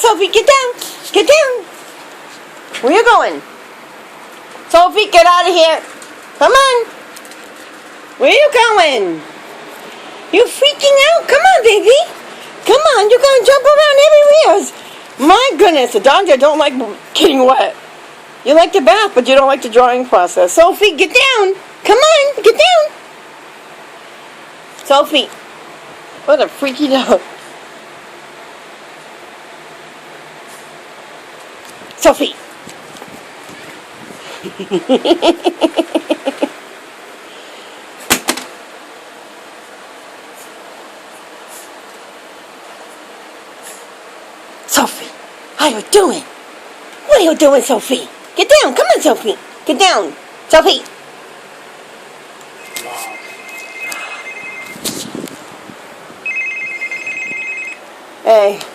Sophie, get down. Get down. Where you going? Sophie, get out of here. Come on. Where you going? You freaking out. Come on, baby. Come on, you're going to jump around everywhere. My goodness, the dogs don't like getting wet. You like the bath, but you don't like the drying process. Sophie, get down. Come on, get down. Sophie. What a freaky dog. Sophie. Sophie, how you doing? What are you doing, Sophie? Get down. Come on, Sophie. Get down. Sophie. Hey.